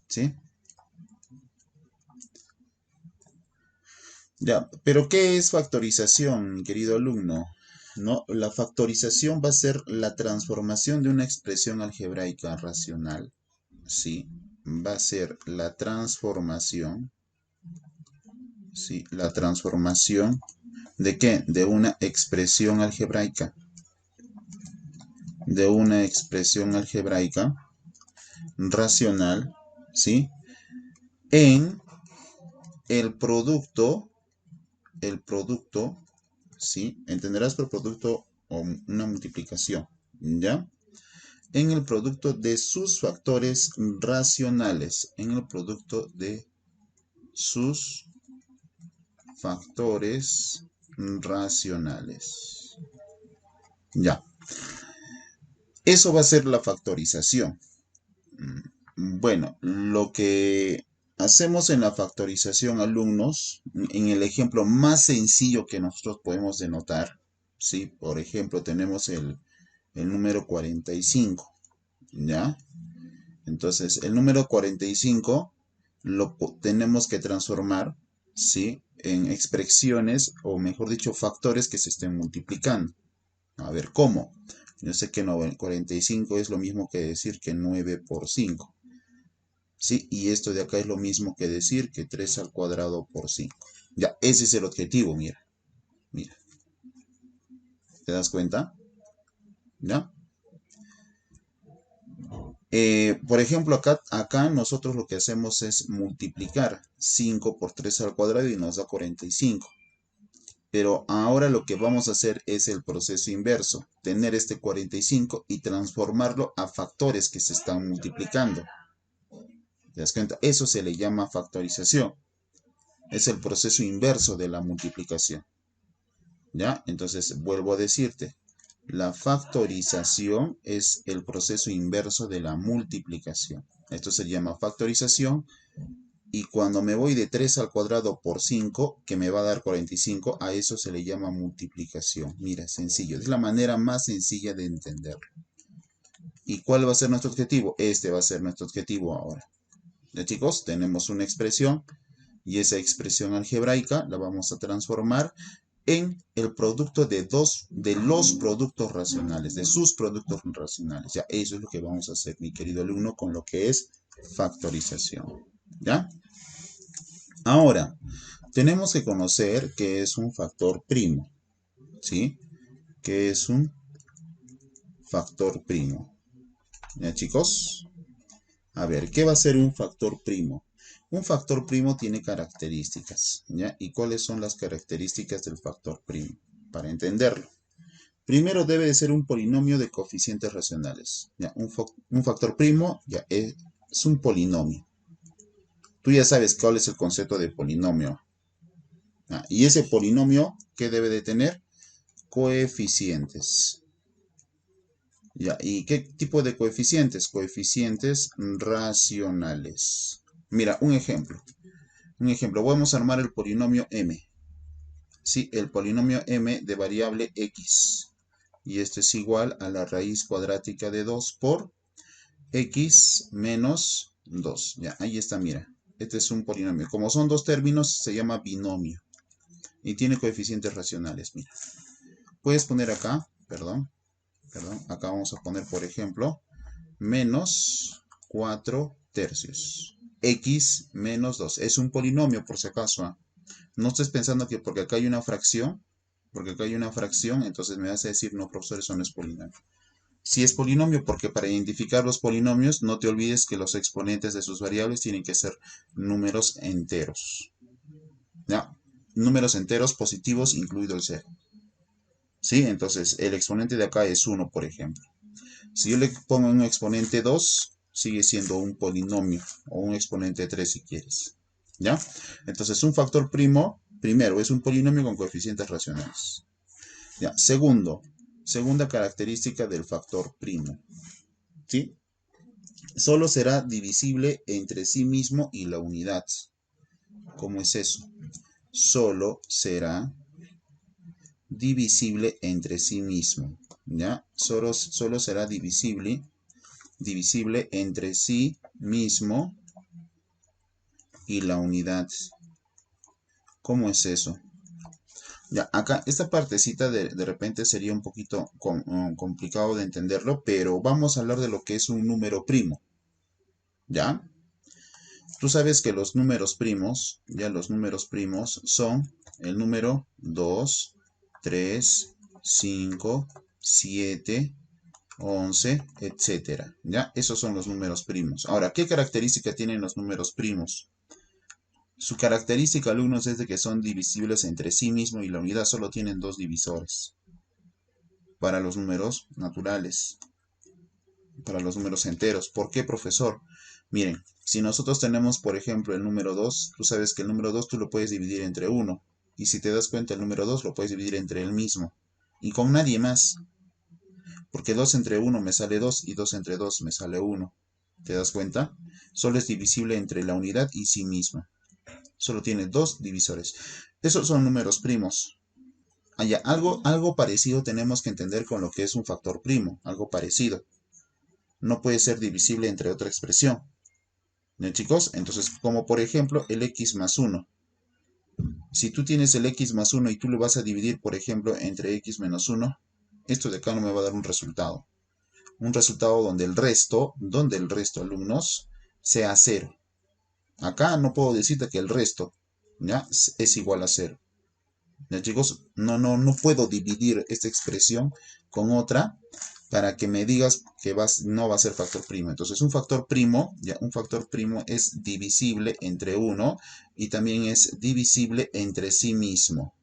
¿sí? Ya, pero ¿qué es factorización, mi querido alumno? No, la factorización va a ser la transformación de una expresión algebraica racional, ¿sí? Va a ser la transformación, ¿sí? La transformación ¿de qué? De una expresión algebraica, de una expresión algebraica racional, ¿sí? En el producto, ¿sí? Entenderás por producto o una multiplicación, ¿ya? En el producto de sus factores racionales, en el producto de sus factores racionales. Ya, eso va a ser la factorización. Bueno, lo que hacemos en la factorización, alumnos, en el ejemplo más sencillo que nosotros podemos denotar, ¿sí? Por ejemplo, tenemos el número 45, ¿ya? Entonces, el número 45 tenemos que transformar, ¿sí? En expresiones, o mejor dicho, factores que se estén multiplicando. A ver, ¿cómo? Yo sé que 45 es lo mismo que decir que 9 por 5. ¿Sí? Y esto de acá es lo mismo que decir que 3 al cuadrado por 5. Ya, ese es el objetivo, mira. Mira, ¿te das cuenta? ¿Ya? Por ejemplo, acá nosotros lo que hacemos es multiplicar 5 por 3 al cuadrado y nos da 45. Pero ahora lo que vamos a hacer es el proceso inverso, tener este 45 y transformarlo a factores que se están multiplicando. ¿Te das cuenta? Eso se le llama factorización. Es el proceso inverso de la multiplicación. ¿Ya? Entonces, vuelvo a decirte, la factorización es el proceso inverso de la multiplicación. Esto se llama factorización y cuando me voy de 3 al cuadrado por 5, que me va a dar 45, a eso se le llama multiplicación. Mira, sencillo. Es la manera más sencilla de entenderlo. ¿Y cuál va a ser nuestro objetivo? Este va a ser nuestro objetivo ahora. ¿Ya, chicos? Tenemos una expresión y esa expresión algebraica la vamos a transformar en el producto de los productos racionales, de sus productos racionales. Ya, eso es lo que vamos a hacer, mi querido alumno, con lo que es factorización. ¿Ya? Ahora, tenemos que conocer qué es un factor primo, ¿sí? ¿Qué es un factor primo? ¿Ya, chicos? A ver, ¿qué va a ser un factor primo? Un factor primo tiene características, ¿ya? ¿Y cuáles son las características del factor primo? Para entenderlo. Primero debe de ser un polinomio de coeficientes racionales. ¿Ya? Un factor primo ya es un polinomio. Tú ya sabes cuál es el concepto de polinomio. Y ese polinomio, ¿qué debe de tener? Coeficientes. ¿Ya? ¿Y qué tipo de coeficientes? Coeficientes racionales. Mira, un ejemplo. Un ejemplo, vamos a armar el polinomio m. Sí, el polinomio m de variable x. Y esto es igual a la raíz cuadrática de 2 por x menos 2. Ya, ahí está, mira. Este es un polinomio. Como son dos términos, se llama binomio. Y tiene coeficientes racionales, mira. Puedes poner acá, perdón, acá vamos a poner, por ejemplo, menos 4 tercios. X menos 2. Es un polinomio, por si acaso. No estés pensando que porque acá hay una fracción, entonces me vas a decir, no, profesor, eso no es polinomio. Si es polinomio, porque para identificar los polinomios, no te olvides que los exponentes de sus variables tienen que ser números enteros. ¿Ya? Números enteros positivos, incluido el cero. ¿Sí? Entonces, el exponente de acá es 1, por ejemplo. Si yo le pongo un exponente 2, sigue siendo un polinomio, o un exponente 3 si quieres. ¿Ya? Entonces, un factor primo, primero, es un polinomio con coeficientes racionales. ¿Ya? Segunda característica del factor primo. ¿Sí? Solo será divisible entre sí mismo y la unidad. ¿Cómo es eso? Solo será divisible entre sí mismo. ¿Ya? Solo será divisible entre sí mismo y la unidad. ¿Cómo es eso? Ya, acá esta partecita de repente sería un poquito complicado de entenderlo, pero vamos a hablar de lo que es un número primo, ¿ya? Tú sabes que los números primos, ya los números primos son el número 2, 3, 5, 7, 11, etcétera, ¿ya? Esos son los números primos. Ahora, ¿qué característica tienen los números primos? Su característica, alumnos, es de que son divisibles entre sí mismo y la unidad solo tienen dos divisores. Para los números naturales, para los números enteros. ¿Por qué, profesor? Miren, si nosotros tenemos, por ejemplo, el número 2, tú sabes que el número 2 tú lo puedes dividir entre 1. Y si te das cuenta, el número 2 lo puedes dividir entre él mismo. Y con nadie más. Porque 2 entre 1 me sale 2 y 2 entre 2 me sale 1. ¿Te das cuenta? Solo es divisible entre la unidad y sí misma. Solo tiene dos divisores. Esos son números primos. Algo parecido tenemos que entender con lo que es un factor primo. Algo parecido. No puede ser divisible entre otra expresión. ¿No, chicos? Entonces, como por ejemplo el x más 1. Si tú tienes el x más 1 y tú lo vas a dividir, por ejemplo, entre x menos 1, esto de acá no me va a dar un resultado. Un resultado donde el resto, alumnos, sea 0. Acá no puedo decirte que el resto, ¿ya? Es igual a 0. ¿Ya, chicos? No puedo dividir esta expresión con otra para que me digas que no va a ser factor primo. Entonces, un factor primo, ya, un factor primo es divisible entre 1 y también es divisible entre sí mismo.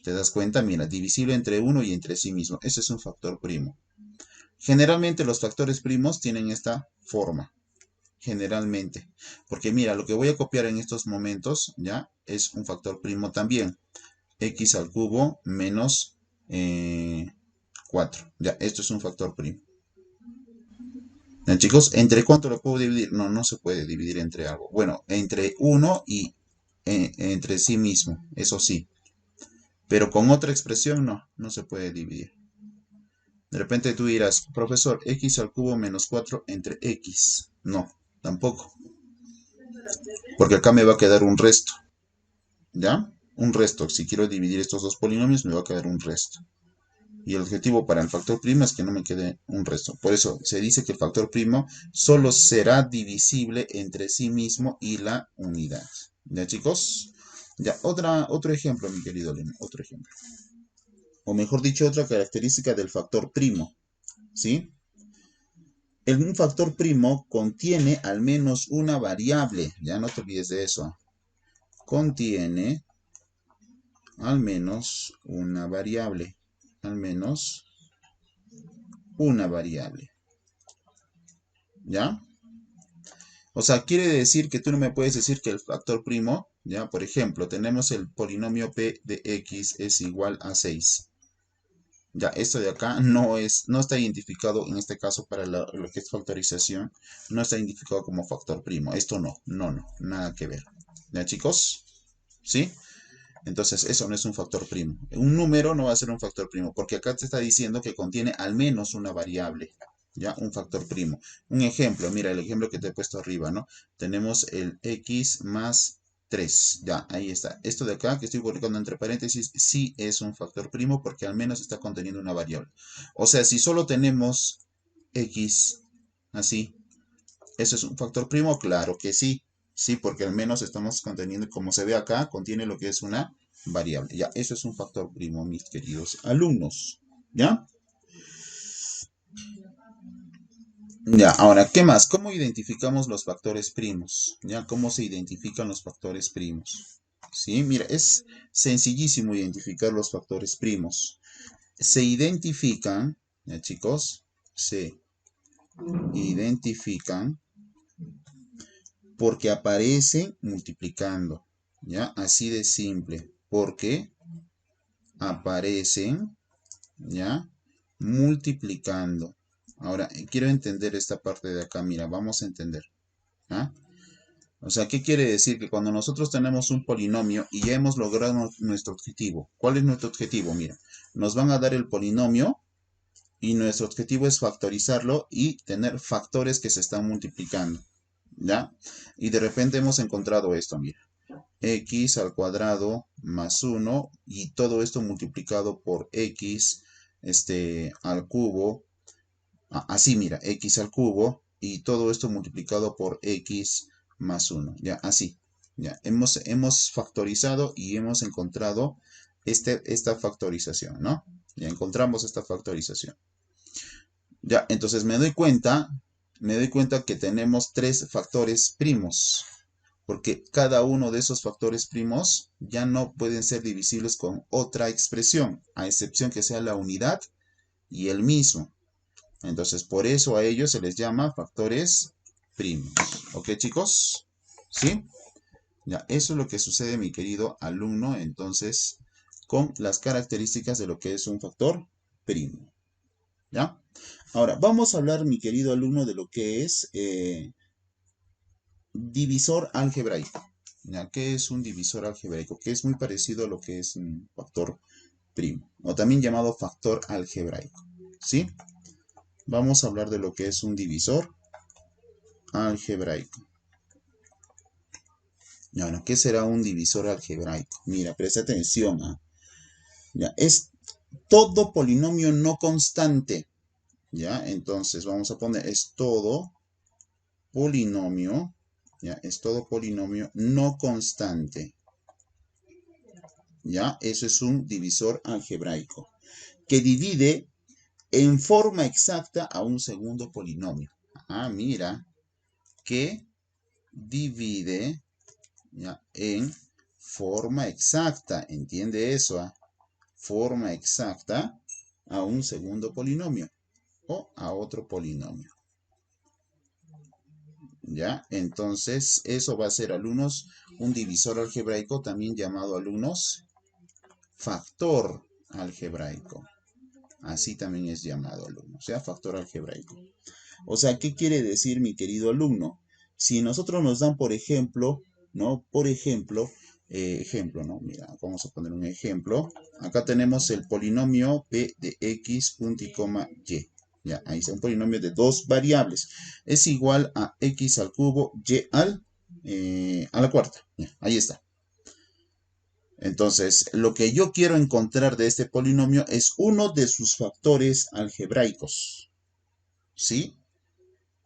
¿Te das cuenta? Mira, divisible entre 1 y entre sí mismo. Ese es un factor primo. Generalmente los factores primos tienen esta forma. Generalmente. Porque mira, lo que voy a copiar en estos momentos, ya, es un factor primo también. X al cubo menos 4. Ya, esto es un factor primo. ¿Ya, chicos? ¿Entre cuánto lo puedo dividir? No se puede dividir entre algo. Bueno, entre 1 y entre sí mismo, eso sí. Pero con otra expresión no se puede dividir. De repente tú dirás, profesor, x al cubo menos 4 entre x. No, tampoco. Porque acá me va a quedar un resto. ¿Ya? Un resto. Si quiero dividir estos dos polinomios, me va a quedar un resto. Y el objetivo para el factor primo es que no me quede un resto. Por eso se dice que el factor primo solo será divisible entre sí mismo y la unidad. ¿Ya, chicos? Ya, otro ejemplo, mi querido alumno, otro ejemplo. O mejor dicho, otra característica del factor primo. ¿Sí? Un factor primo contiene al menos una variable. Ya no te olvides de eso. Contiene al menos una variable. Al menos una variable. ¿Ya? O sea, quiere decir que tú no me puedes decir que el factor primo, ya, por ejemplo, tenemos el polinomio p de x es igual a 6. Ya, esto de acá no está identificado, en este caso para lo que es factorización, no está identificado como factor primo. Esto no, nada que ver. ¿Ya, chicos? ¿Sí? Entonces, eso no es un factor primo. Un número no va a ser un factor primo, porque acá te está diciendo que contiene al menos una variable. ¿Ya? Un factor primo. Un ejemplo, mira el ejemplo que te he puesto arriba, ¿no? Tenemos el x más 3. Ya, ahí está. Esto de acá que estoy colocando entre paréntesis sí es un factor primo porque al menos está conteniendo una variable. O sea, si solo tenemos x así, ¿eso es un factor primo? Claro que sí. Sí, porque al menos estamos conteniendo, como se ve acá, contiene lo que es una variable. Ya, eso es un factor primo, mis queridos alumnos. ¿Ya? Ya, ahora, ¿qué más? ¿Cómo identificamos los factores primos? ¿Ya? ¿Cómo se identifican los factores primos? Sí, mira, es sencillísimo identificar los factores primos. Se identifican, ¿ya, chicos? Se identifican porque aparecen multiplicando, ¿ya? Así de simple, porque aparecen, ¿ya? Multiplicando. Ahora, quiero entender esta parte de acá, mira, vamos a entender, ¿ah? O sea, ¿qué quiere decir? Que cuando nosotros tenemos un polinomio y ya hemos logrado nuestro objetivo, ¿cuál es nuestro objetivo? Mira, nos van a dar el polinomio y nuestro objetivo es factorizarlo y tener factores que se están multiplicando. ¿ya? Y de repente hemos encontrado esto, mira. X al cuadrado más 1 y todo esto multiplicado por X al cubo. Así, mira, X al cubo y todo esto multiplicado por X más 1. Ya, así. Ya, hemos factorizado y hemos encontrado esta factorización, ¿no? Ya encontramos esta factorización. Ya, entonces me doy cuenta que tenemos tres factores primos, porque cada uno de esos factores primos ya no pueden ser divisibles con otra expresión, a excepción que sea la unidad y el mismo. Entonces, por eso a ellos se les llama factores primos. ¿Ok, chicos? ¿Sí? Ya, eso es lo que sucede, mi querido alumno, entonces, con las características de lo que es un factor primo. ¿Ya? Ahora, vamos a hablar, mi querido alumno, de lo que es divisor algebraico. ¿Ya? ¿Qué es un divisor algebraico? Que es muy parecido a lo que es un factor primo, o también llamado factor algebraico. ¿Sí? Vamos a hablar de lo que es un divisor algebraico. Bueno, ¿qué será un divisor algebraico? Mira, presta atención. Ya, es todo polinomio no constante. ¿Ya? Entonces vamos a poner, es todo polinomio, ¿ya? Es todo polinomio no constante. ¿Ya? Eso es un divisor algebraico, que divide en forma exacta a un segundo polinomio. Mira, que divide, ¿ya? En forma exacta, ¿entiende eso? Forma exacta a un segundo polinomio o a otro polinomio. ¿Ya? Entonces, eso va a ser, alumnos, un divisor algebraico, también llamado, alumnos, factor algebraico. Así también es llamado, alumnos, o sea, factor algebraico. O sea, ¿qué quiere decir, mi querido alumno? Si nosotros nos dan, por ejemplo, ¿no? Por ejemplo, ¿no? Mira, vamos a poner un ejemplo. Acá tenemos el polinomio p de x punto y coma y. Ya, ahí está un polinomio de dos variables. Es igual a x al cubo y a la cuarta. Ya, ahí está. Entonces, lo que yo quiero encontrar de este polinomio es uno de sus factores algebraicos. ¿Sí?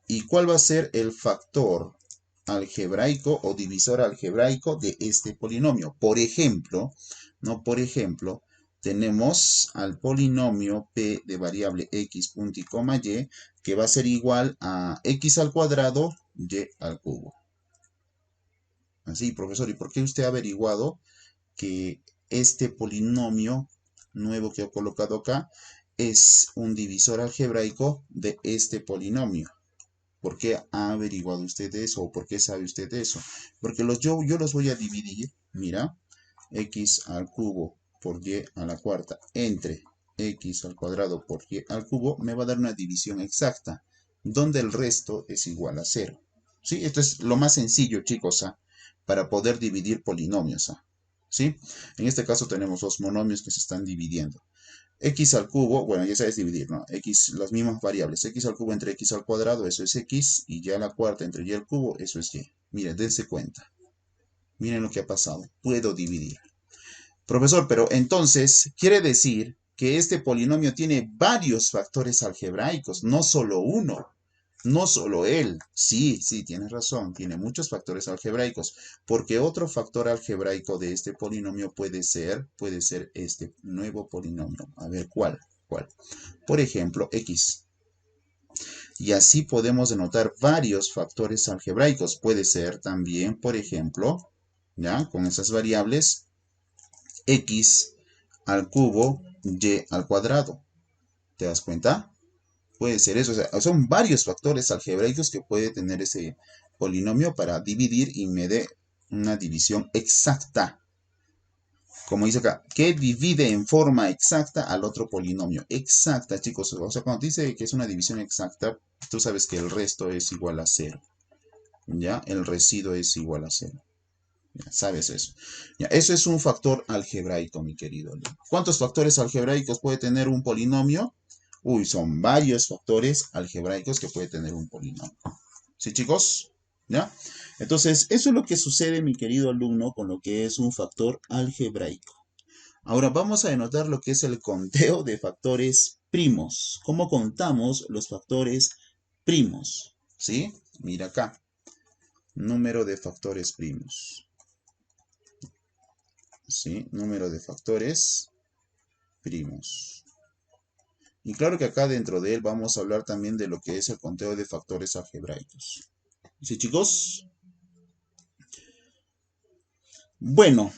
¿Y cuál va a ser el factor algebraico o divisor algebraico de este polinomio? Por ejemplo, ¿no? Por ejemplo, tenemos al polinomio p de variable x punto y coma y, que va a ser igual a x al cuadrado y al cubo. Así, profesor, ¿y por qué usted ha averiguado que este polinomio nuevo que he colocado acá es un divisor algebraico de este polinomio? ¿Por qué ha averiguado usted eso? ¿O por qué sabe usted eso? Porque yo los voy a dividir, mira, x al cubo por y a la cuarta entre x al cuadrado por y al cubo me va a dar una división exacta, donde el resto es igual a 0. ¿Sí? Esto es lo más sencillo, chicos, para poder dividir polinomios. ¿Sí? En este caso tenemos dos monomios que se están dividiendo. X al cubo, bueno, ya sabes dividir, ¿no? X, las mismas variables. X al cubo entre x al cuadrado, eso es x. Y ya la cuarta entre y al cubo, eso es y. Miren, dense cuenta. Miren lo que ha pasado. Puedo dividir. Profesor, pero entonces quiere decir que este polinomio tiene varios factores algebraicos, no solo uno. No solo él, sí, tienes razón, tiene muchos factores algebraicos, porque otro factor algebraico de este polinomio puede ser este nuevo polinomio. A ver, ¿cuál? Por ejemplo, x. Y así podemos denotar varios factores algebraicos. Puede ser también, por ejemplo, ¿ya? Con esas variables, x al cubo, y al cuadrado. ¿Te das cuenta? Puede ser eso. O sea, son varios factores algebraicos que puede tener ese polinomio para dividir y me dé una división exacta. Como dice acá, que divide en forma exacta al otro polinomio. Exacta, chicos. O sea, cuando dice que es una división exacta, tú sabes que el resto es igual a 0. ¿Ya? El residuo es igual a 0. Ya, sabes eso. Ya, eso es un factor algebraico, mi querido. ¿Cuántos factores algebraicos puede tener un polinomio? Uy, son varios factores algebraicos que puede tener un polinomio. ¿Sí, chicos? ¿Ya? Entonces, eso es lo que sucede, mi querido alumno, con lo que es un factor algebraico. Ahora vamos a denotar lo que es el conteo de factores primos. ¿Cómo contamos los factores primos? ¿Sí? Mira acá. Número de factores primos. ¿Sí? Número de factores primos. Y claro que acá dentro de él vamos a hablar también de lo que es el conteo de factores algebraicos. ¿Sí, chicos? Bueno,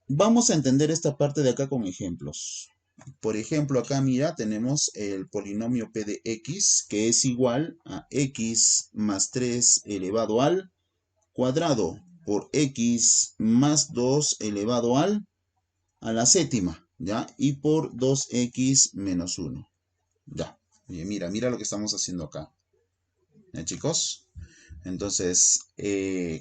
vamos a entender esta parte de acá con ejemplos. Por ejemplo, acá mira, tenemos el polinomio p de x, que es igual a x más 3 elevado al cuadrado por x más 2 elevado a la séptima, ¿ya? Y por 2x menos 1, ¿ya? Oye, mira lo que estamos haciendo acá, ¿ya, chicos? Entonces,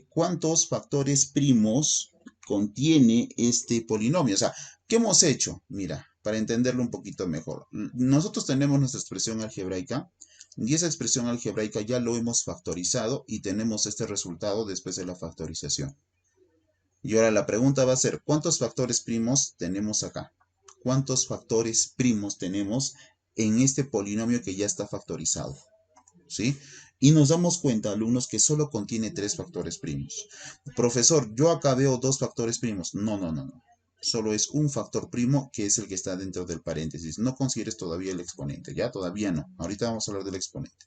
¿cuántos factores primos contiene este polinomio? O sea, ¿qué hemos hecho? Mira, para entenderlo un poquito mejor. Nosotros tenemos nuestra expresión algebraica y esa expresión algebraica ya lo hemos factorizado y tenemos este resultado después de la factorización. Y ahora la pregunta va a ser, ¿cuántos factores primos tenemos acá? ¿Cuántos factores primos tenemos en este polinomio que ya está factorizado? ¿Sí? Y nos damos cuenta, alumnos, que solo contiene 3 factores primos. Profesor, yo acá veo 2 factores primos. No. Solo es un factor primo que es el que está dentro del paréntesis. No consideres todavía el exponente, ¿ya? Todavía no. Ahorita vamos a hablar del exponente.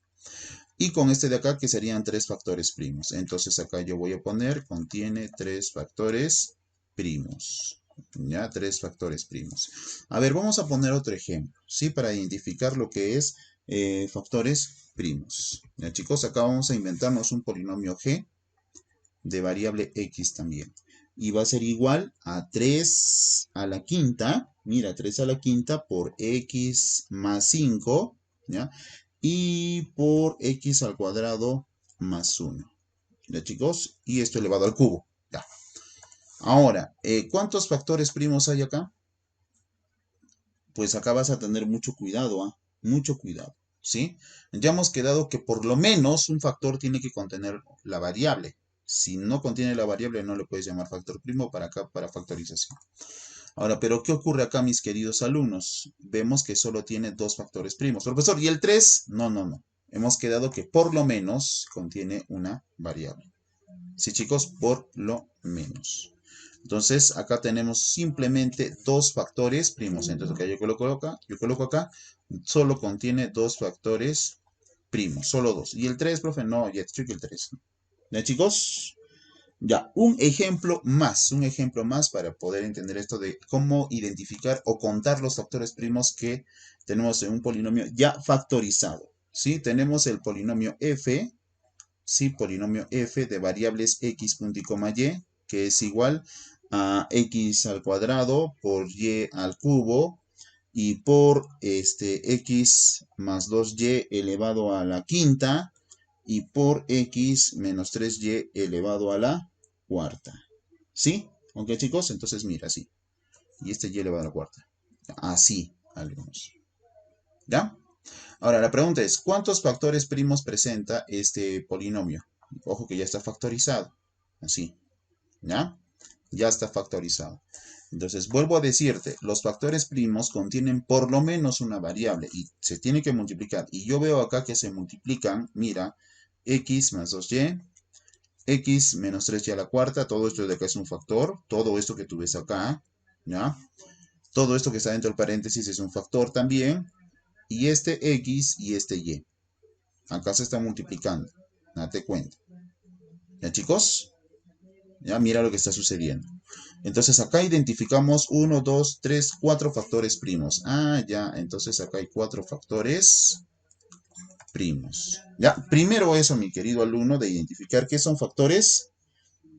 Y con este de acá, que serían 3 factores primos. Entonces acá yo voy a poner, contiene 3 factores primos. ¿Ya? 3 factores primos. A ver, vamos a poner otro ejemplo, ¿sí? Para identificar lo que es factores primos. ¿Ya, chicos? Acá vamos a inventarnos un polinomio g de variable x también. Y va a ser igual a 3 a la quinta. Mira, 3 a la quinta por x más 5, ¿ya? Y por x al cuadrado más 1. ¿Ya, chicos? Y esto elevado al cubo. Ya. Ahora, ¿cuántos factores primos hay acá? Pues acá vas a tener mucho cuidado, ¿ah? Mucho cuidado, ¿sí? Ya hemos quedado que por lo menos un factor tiene que contener la variable. Si no contiene la variable, no le puedes llamar factor primo para acá, para factorización. Ahora, pero ¿qué ocurre acá, mis queridos alumnos? Vemos que solo tiene 2 factores primos. Profesor, ¿y el 3? No. Hemos quedado que por lo menos contiene una variable. Sí, chicos, por lo menos. Entonces, acá tenemos simplemente 2 factores primos. Entonces, acá yo coloco acá, solo contiene 2 factores primos, solo 2. ¿Y el 3, profe? No, ya te estoy que el 3. ¿Ya, chicos? Ya, un ejemplo más para poder entender esto de cómo identificar o contar los factores primos que tenemos en un polinomio ya factorizado. ¿Sí? Tenemos el polinomio f, ¿sí? Polinomio f de variables x punto y coma y, que es igual a x al cuadrado por y al cubo y por x más 2y elevado a la quinta y por x menos 3y elevado a la cuarta. ¿Sí? ¿Ok, chicos? Entonces mira, así. Y este y elevado a la cuarta. Así, algunos. ¿Ya? Ahora, la pregunta es, ¿cuántos factores primos presenta este polinomio? Ojo que ya está factorizado. Así. ¿Ya? Ya está factorizado. Entonces, vuelvo a decirte, los factores primos contienen por lo menos una variable y se tiene que multiplicar. Y yo veo acá que se multiplican, mira, x más 2y, x menos 3y a la cuarta, todo esto de acá es un factor, todo esto que tú ves acá, ¿ya? Todo esto que está dentro del paréntesis es un factor también, y este x y este y. Acá se está multiplicando, date cuenta. ¿Ya, chicos? Ya, mira lo que está sucediendo. Entonces acá identificamos 1, 2, 3, 4 factores primos. Ah, ya, entonces acá hay 4 factores primos. Ya, primero eso, mi querido alumno, de identificar qué son factores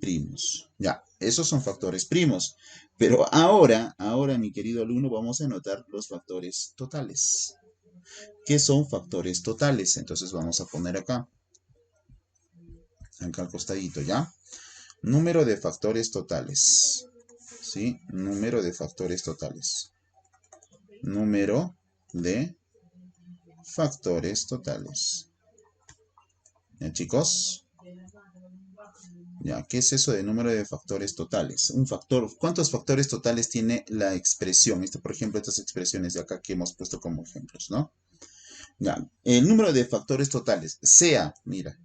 primos. Ya, esos son factores primos. Pero ahora, mi querido alumno, vamos a anotar los factores totales. ¿Qué son factores totales? Entonces vamos a poner acá al costadito, ¿ya? Número de factores totales. ¿Sí? Número de factores totales. Número de factores totales. ¿Ya, chicos? Ya, ¿qué es eso de número de factores totales? Un factor, ¿cuántos factores totales tiene la expresión? Por ejemplo, estas expresiones de acá que hemos puesto como ejemplos, ¿no? Ya, el número de factores totales, sea, mira,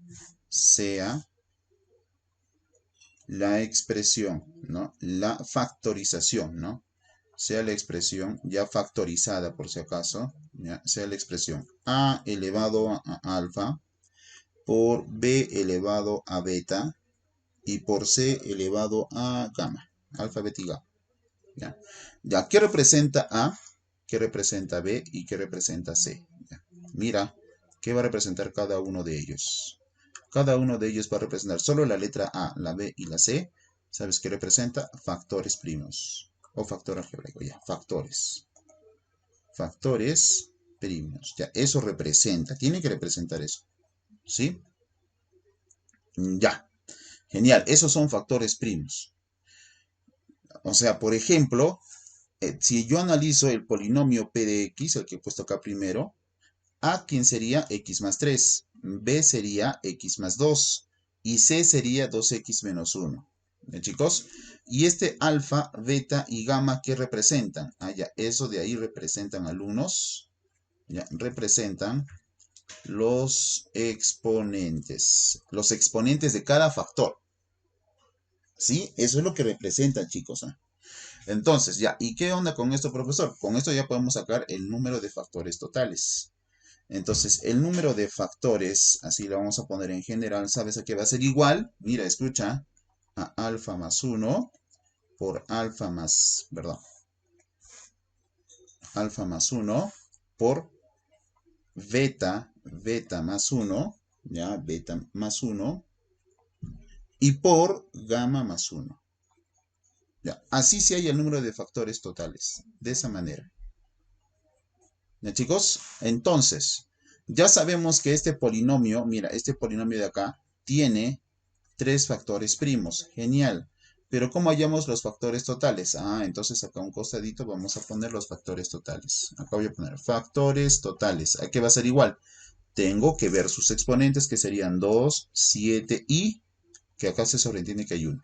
sea la expresión, ¿no? La factorización, ¿no? Sea la expresión ya factorizada por si acaso, ¿ya? Sea la expresión a elevado a alfa por b elevado a beta y por c elevado a gamma, alfa, beta y gamma. ¿Ya? Ya, ¿qué representa A? ¿Qué representa B? ¿Y qué representa C? ¿Ya? Mira, ¿qué va a representar cada uno de ellos? Cada uno de ellos va a representar solo la letra A, la B y la C. ¿Sabes qué representa? Factores primos. O factor algebraico, ya, factores. Factores primos. Ya, eso representa. Tiene que representar eso. ¿Sí? Ya. Genial. Esos son factores primos. O sea, por ejemplo, si yo analizo el polinomio P de X, el que he puesto acá primero, A, ¿quién sería? X más 3. B sería X más 2. Y C sería 2X menos 1. ¿Ya, chicos? Y este alfa, beta y gamma, ¿qué representan? Ah, ya, eso de ahí representan alumnos. Ya, representan los exponentes. Los exponentes de cada factor. ¿Sí? Eso es lo que representan, chicos. ¿Ah? Entonces, ya, ¿y qué onda con esto, profesor? Con esto ya podemos sacar el número de factores totales. Entonces, el número de factores, así lo vamos a poner en general, ¿sabes a qué va a ser igual? Mira, escucha, a alfa más 1 por alfa más, perdón, alfa más 1 por beta más 1, ya, beta más 1, y por gamma más 1. Ya, así se halla el número de factores totales, de esa manera. ¿Ya, chicos? Entonces, ya sabemos que este polinomio, mira, este polinomio de acá, tiene tres factores primos. Genial. Pero ¿cómo hallamos los factores totales? Ah, entonces acá a un costadito vamos a poner los factores totales. Acá voy a poner factores totales. ¿A qué va a ser igual? Tengo que ver sus exponentes, que serían 2, 7 y que acá se sobreentiende que hay 1.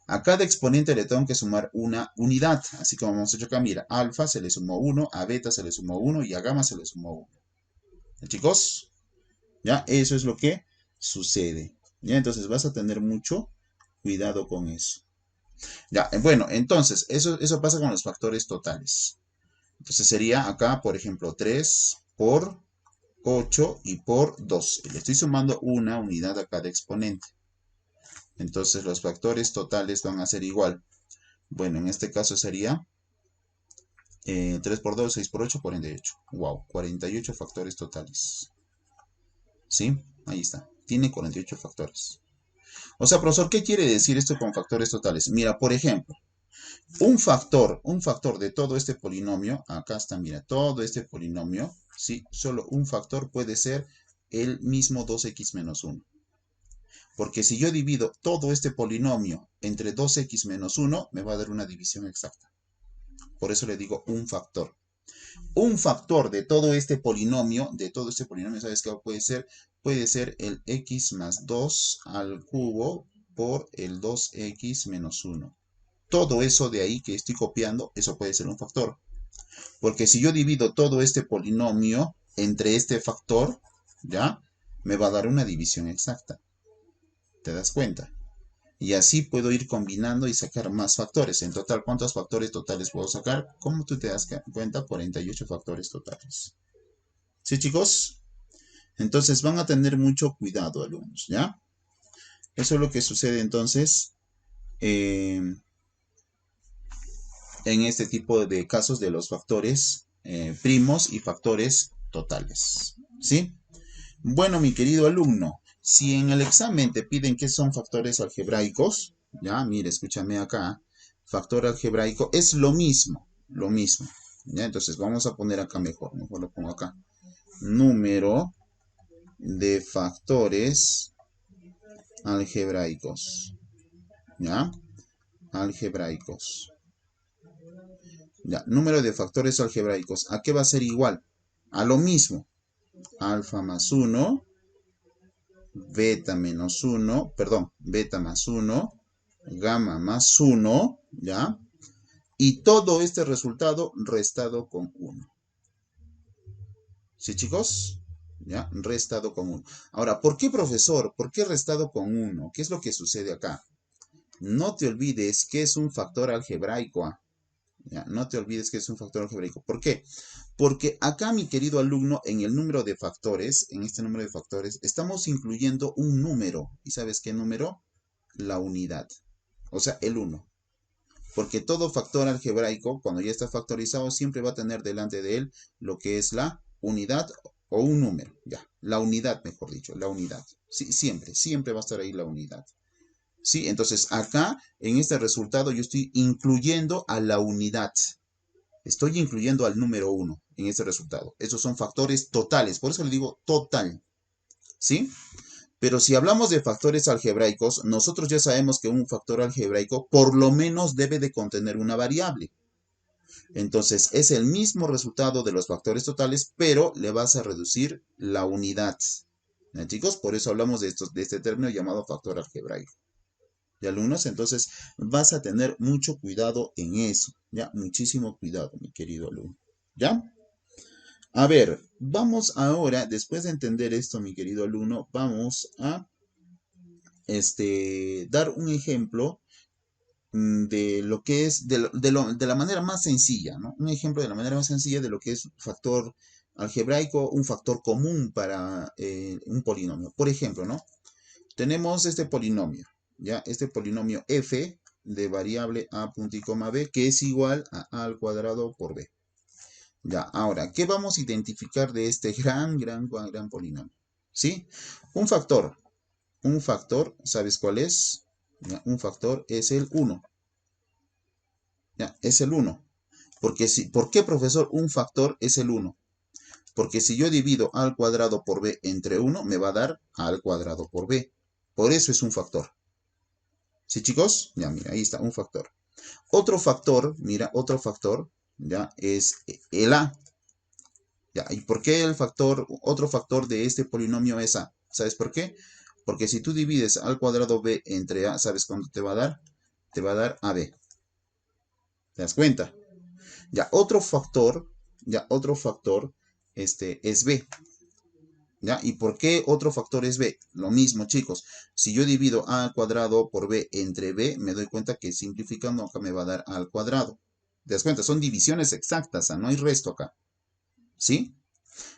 A cada exponente le tengo que sumar una unidad. Así como hemos hecho acá, mira, a alfa se le sumó 1, a beta se le sumó 1 y a gamma se le sumó 1. ¿Ya, chicos? ¿Ya? Eso es lo que sucede. ¿Ya? Entonces vas a tener mucho cuidado con eso. Ya, bueno, entonces, eso pasa con los factores totales. Entonces sería acá, por ejemplo, 3 por 8 y por 2. Le estoy sumando una unidad a cada exponente. Entonces los factores totales van a ser igual. Bueno, en este caso sería 3 por 2, 6 por 8, 48. Wow, 48 factores totales. ¿Sí? Ahí está. Tiene 48 factores. O sea, profesor, ¿qué quiere decir esto con factores totales? Mira, por ejemplo, un factor de todo este polinomio, acá está, mira, todo este polinomio, ¿sí? Solo un factor puede ser el mismo 2x menos 1. Porque si yo divido todo este polinomio entre 2x menos 1, me va a dar una división exacta. Por eso le digo un factor. Un factor de todo este polinomio, ¿sabes qué puede ser? Puede ser el x más 2 al cubo por el 2x menos 1. Todo eso de ahí que estoy copiando, eso puede ser un factor. Porque si yo divido todo este polinomio entre este factor, ¿ya? Me va a dar una división exacta. ¿Te das cuenta? Y así puedo ir combinando y sacar más factores. En total, ¿cuántos factores totales puedo sacar? ¿Cómo tú te das cuenta? 48 factores totales. ¿Sí, chicos? Entonces van a tener mucho cuidado, alumnos, ¿ya? Eso es lo que sucede entonces en este tipo de casos de los factores primos y factores totales. ¿Sí? Bueno, mi querido alumno, si en el examen te piden qué son factores algebraicos, ya, mire, escúchame acá, factor algebraico es lo mismo, lo mismo. ¿Ya? Entonces vamos a poner acá mejor lo pongo acá. Número de factores algebraicos. ¿Ya? Algebraicos. Ya, número de factores algebraicos. ¿A qué va a ser igual? A lo mismo. Alfa más 1 beta menos 1, perdón, beta más 1, gamma más 1, ¿ya? Y todo este resultado restado con 1. ¿Sí, chicos? ¿Ya? Restado con 1. Ahora, ¿por qué, profesor? ¿Por qué restado con 1? ¿Qué es lo que sucede acá? No te olvides que es un factor algebraico. ¿Ya? No te olvides que es un factor algebraico. ¿Por qué? Porque acá, mi querido alumno, en el número de factores, en este número de factores, estamos incluyendo un número. ¿Y sabes qué número? La unidad. O sea, el 1. Porque todo factor algebraico, cuando ya está factorizado, siempre va a tener delante de él lo que es la unidad o un número. Ya, la unidad, mejor dicho, la unidad. Sí, siempre, siempre va a estar ahí la unidad. Sí, entonces acá, en este resultado, yo estoy incluyendo a la unidad. Estoy incluyendo al número 1 en este resultado. Esos son factores totales, por eso le digo total. ¿Sí? Pero si hablamos de factores algebraicos, nosotros ya sabemos que un factor algebraico por lo menos debe de contener una variable. Entonces es el mismo resultado de los factores totales, pero le vas a reducir la unidad. ¿Ya, chicos? Por eso hablamos de este término llamado factor algebraico. ¿Ya, alumnos? Entonces vas a tener mucho cuidado en eso. ¿Ya? Muchísimo cuidado, mi querido alumno. ¿Ya? A ver, vamos ahora, después de entender esto, mi querido alumno, vamos a dar un ejemplo de lo que es, de la manera más sencilla, ¿no? Un ejemplo de la manera más sencilla de lo que es factor algebraico, un factor común para un polinomio. Por ejemplo, ¿no? Tenemos este polinomio, ¿ya? Este polinomio f de variable a punto y coma b, que es igual a al cuadrado por b. Ya, ahora, ¿qué vamos a identificar de este gran polinomio? ¿Sí? Un factor, ¿sabes cuál es? Ya, un factor es el 1. Ya, es el 1. ¿Por qué, profesor, un factor es el 1? Porque si yo divido a al cuadrado por b entre 1, me va a dar a al cuadrado por b. Por eso es un factor. ¿Sí, chicos? Ya, mira, ahí está, un factor. Otro factor, mira, otro factor, ya, es el a. Ya, ¿y por qué otro factor de este polinomio es a? ¿Sabes por qué? Porque si tú divides al cuadrado b entre a, ¿sabes cuánto te va a dar? Te va a dar ab. ¿Te das cuenta? Ya otro factor, es b. ¿Ya? ¿Y por qué otro factor es b? Lo mismo, chicos. Si yo divido a al cuadrado por b entre b, me doy cuenta que simplificando acá me va a dar a al cuadrado. ¿Te das cuenta? Son divisiones exactas, no hay resto acá. ¿Sí?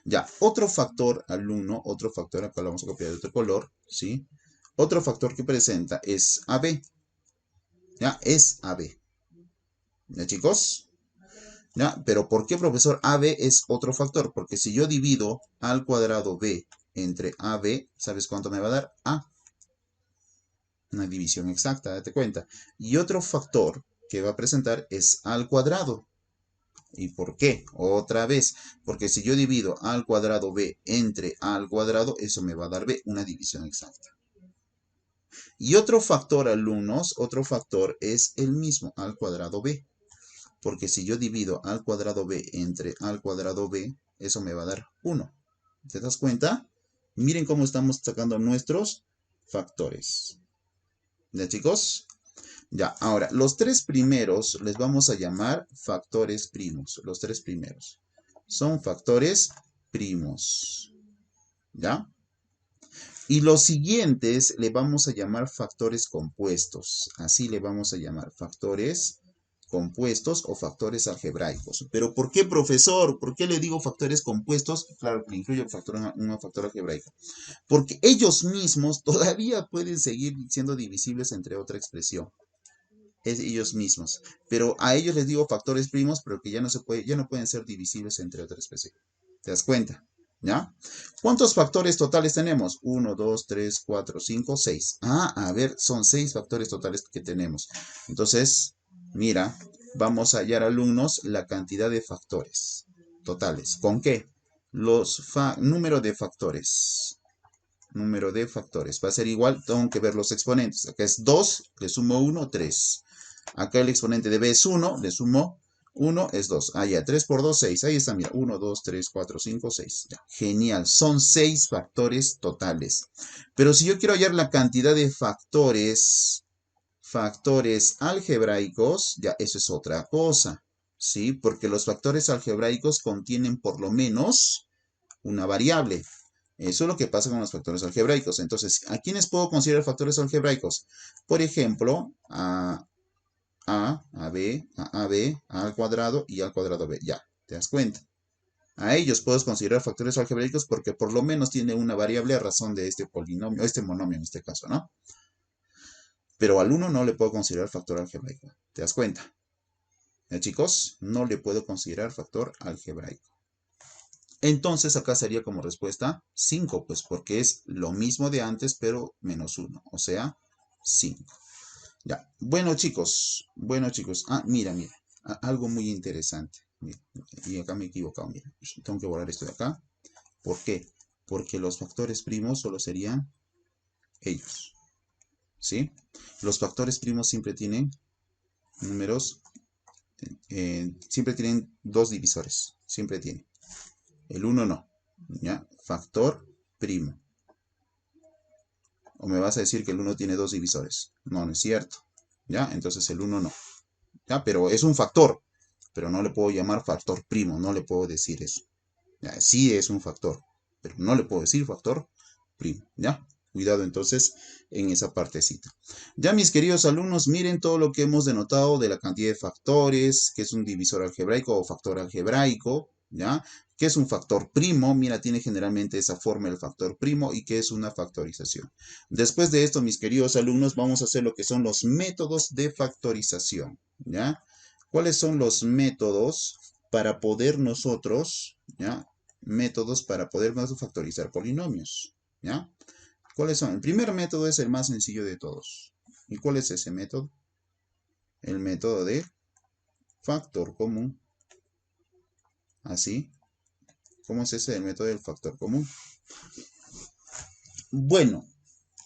Ya, otro factor, alumno, otro factor, acá lo vamos a copiar de otro color, ¿sí? Otro factor que presenta es AB, ¿ya? Es AB, ¿ya, chicos? ¿Ya? Pero ¿por qué, profesor? AB es otro factor, porque si yo divido al cuadrado B entre AB, ¿sabes cuánto me va a dar? A. Una división exacta, date cuenta. Y otro factor que va a presentar es al cuadrado. ¿Y por qué? Otra vez, porque si yo divido a al cuadrado b entre a al cuadrado, eso me va a dar b, una división exacta. Y otro factor, alumnos, otro factor es el mismo, al cuadrado b. Porque si yo divido al cuadrado b entre al cuadrado b, eso me va a dar 1. ¿Te das cuenta? Miren cómo estamos sacando nuestros factores. ¿Ya, chicos? Ya, ahora, los tres primeros les vamos a llamar factores primos. Los tres primeros son factores primos. ¿Ya? Y los siguientes le vamos a llamar factores compuestos. Así le vamos a llamar factores compuestos o factores algebraicos. Pero ¿por qué, profesor? ¿Por qué le digo factores compuestos? Claro, que incluye un factor algebraico. Porque ellos mismos todavía pueden seguir siendo divisibles entre otra expresión. Es ellos mismos. Pero a ellos les digo factores primos, pero que ya no pueden ser divisibles entre otra especie. ¿Te das cuenta? ¿Ya? ¿Cuántos factores totales tenemos? 1, 2, 3, 4, 5, 6. Ah, a ver, son 6 factores totales que tenemos. Entonces, mira, vamos a hallar, alumnos, la cantidad de factores totales. ¿Con qué? Número de factores. Número de factores. Va a ser igual, tengo que ver los exponentes. Acá es 2, le sumo 1, 3. Acá el exponente de b es 1, le sumo 1 es 2. Ah, ya, 3 por 2, 6. Ahí está, mira. 1, 2, 3, 4, 5, 6. Ya, genial. Son 6 factores totales. Pero si yo quiero hallar la cantidad de factores algebraicos, ya eso es otra cosa. ¿Sí? Porque los factores algebraicos contienen por lo menos una variable. Eso es lo que pasa con los factores algebraicos. Entonces, ¿a quiénes puedo considerar factores algebraicos? Por ejemplo, B, A al cuadrado y A al cuadrado B. Ya, ¿te das cuenta? A ellos puedo considerar factores algebraicos porque por lo menos tiene una variable a razón de este polinomio, este monomio en este caso, ¿no? Pero al 1 no le puedo considerar factor algebraico. ¿Te das cuenta? ¿Ya, chicos? No le puedo considerar factor algebraico. Entonces acá sería como respuesta 5, pues porque es lo mismo de antes, pero menos 1, o sea, 5. Ya, bueno chicos, ah, mira, algo muy interesante. Mira, y acá me he equivocado, mira, tengo que borrar esto de acá. ¿Por qué? Porque los factores primos solo serían ellos, ¿sí? Los factores primos siempre tienen números, siempre tienen dos divisores, siempre tienen. El 1 no, ¿ya? Factor primo. O me vas a decir que el 1 tiene dos divisores. No, no es cierto. ¿Ya? Entonces el 1 no. ¿Ya? Pero es un factor. Pero no le puedo llamar factor primo. No le puedo decir eso. ¿Ya? Sí es un factor. Pero no le puedo decir factor primo. ¿Ya? Cuidado entonces en esa partecita. Ya mis queridos alumnos, miren todo lo que hemos denotado de la cantidad de factores, que es un divisor algebraico o factor algebraico, ¿ya? Que es un factor primo, mira, tiene generalmente esa forma el factor primo y que es una factorización. Después de esto, mis queridos alumnos, vamos a hacer lo que son los métodos de factorización, ¿ya? ¿Cuáles son los métodos para poder nosotros, ¿ya? Métodos para poder factorizar polinomios, ¿ya? ¿Cuáles son? El primer método es el más sencillo de todos. ¿Y cuál es ese método? El método de factor común. ¿Así? ¿Cómo es ese el método del factor común? Bueno,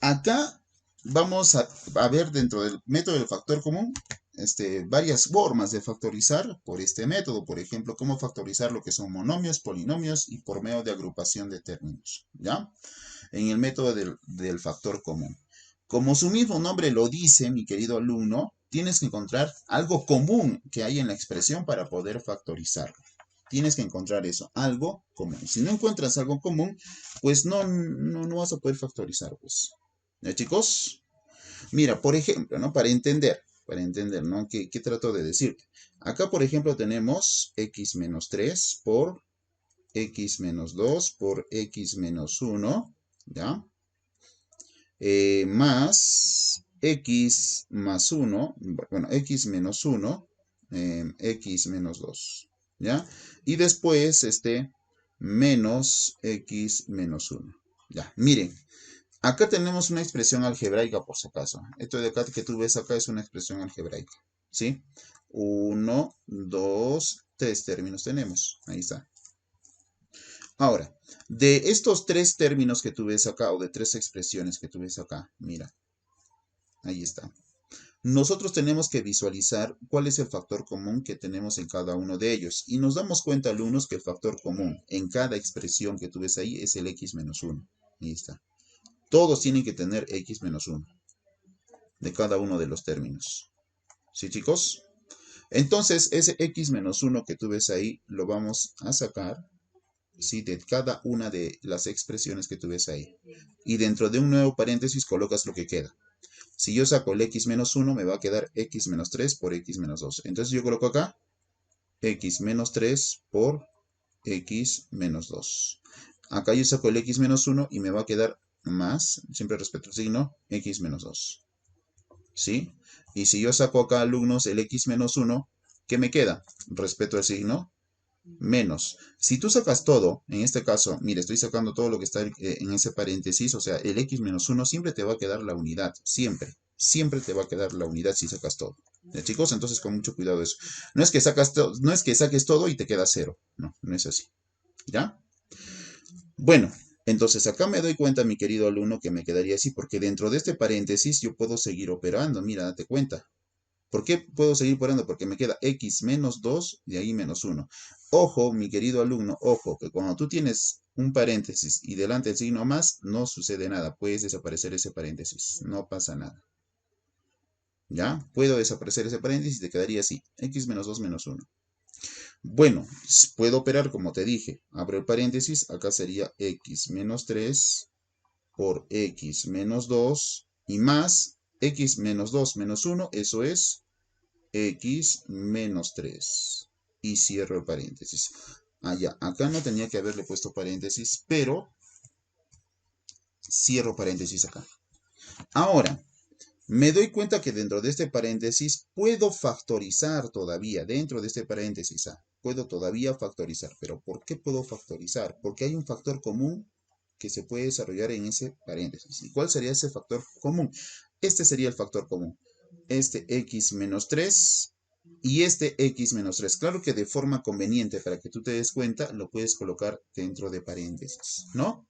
acá vamos a ver dentro del método del factor común varias formas de factorizar por este método. Por ejemplo, cómo factorizar lo que son monomios, polinomios y por medio de agrupación de términos. ¿Ya? En el método del factor común. Como su mismo nombre lo dice, mi querido alumno, tienes que encontrar algo común que hay en la expresión para poder factorizarlo. Tienes que encontrar eso, algo común. Si no encuentras algo común, pues no vas a poder factorizar, pues. ¿Ya, chicos? Mira, por ejemplo, ¿no? Para entender, ¿no? ¿Qué trato de decirte? Acá, por ejemplo, tenemos x menos 3 por x menos 2 por x menos 1, ¿ya? Más x más 1, bueno, x menos 1, x menos 2, ¿ya? Y después, menos x menos 1, ¿ya? Miren, acá tenemos una expresión algebraica, por si acaso. Esto de acá que tú ves acá es una expresión algebraica, ¿sí? 1, 2, 3 términos tenemos, ahí está. Ahora, de estos tres términos que tú ves acá, o de tres expresiones que tú ves acá, mira, ahí está. Nosotros tenemos que visualizar cuál es el factor común que tenemos en cada uno de ellos. Y nos damos cuenta, alumnos, que el factor común en cada expresión que tú ves ahí es el x menos 1. Ahí está. Todos tienen que tener x menos 1 de cada uno de los términos. ¿Sí, chicos? Entonces, ese x menos 1 que tú ves ahí, lo vamos a sacar, ¿sí? De cada una de las expresiones que tú ves ahí. Y dentro de un nuevo paréntesis colocas lo que queda. Si yo saco el x menos 1, me va a quedar x menos 3 por x menos 2. Entonces yo coloco acá x menos 3 por x menos 2. Acá yo saco el x menos 1 y me va a quedar más, siempre respeto el signo, x menos 2. ¿Sí? Y si yo saco acá, alumnos, el x menos 1, ¿qué me queda? Respeto el signo, menos. Si tú sacas todo, en este caso, mire, estoy sacando todo lo que está en ese paréntesis, o sea, el x menos 1 siempre te va a quedar la unidad, siempre. Siempre te va a quedar la unidad si sacas todo. ¿Ya, chicos? Entonces, con mucho cuidado eso. No es que no es que saques todo y te queda 0. No, no es así. ¿Ya? Bueno, entonces acá me doy cuenta, mi querido alumno, que me quedaría así, porque dentro de este paréntesis yo puedo seguir operando. Mira, date cuenta. ¿Por qué puedo seguir operando? Porque me queda x menos 2 y ahí menos 1. Ojo, mi querido alumno, ojo, que cuando tú tienes un paréntesis y delante el signo más, no sucede nada. Puedes desaparecer ese paréntesis. No pasa nada. ¿Ya? Puedo desaparecer ese paréntesis y te quedaría así. X menos 2 menos 1. Bueno, puedo operar como te dije. Abro el paréntesis. Acá sería x menos 3 por x menos 2 y más x menos 2 menos 1. Eso es x menos 3 y cierro el paréntesis. Ya, acá no tenía que haberle puesto paréntesis, pero cierro paréntesis acá. Ahora, me doy cuenta que dentro de este paréntesis puedo factorizar todavía, dentro de este paréntesis A, puedo todavía factorizar. ¿Pero por qué puedo factorizar? Porque hay un factor común que se puede desarrollar en ese paréntesis. ¿Y cuál sería ese factor común? Este sería el factor común. Este x menos 3 y este x menos 3. Claro que de forma conveniente, para que tú te des cuenta, lo puedes colocar dentro de paréntesis, ¿no?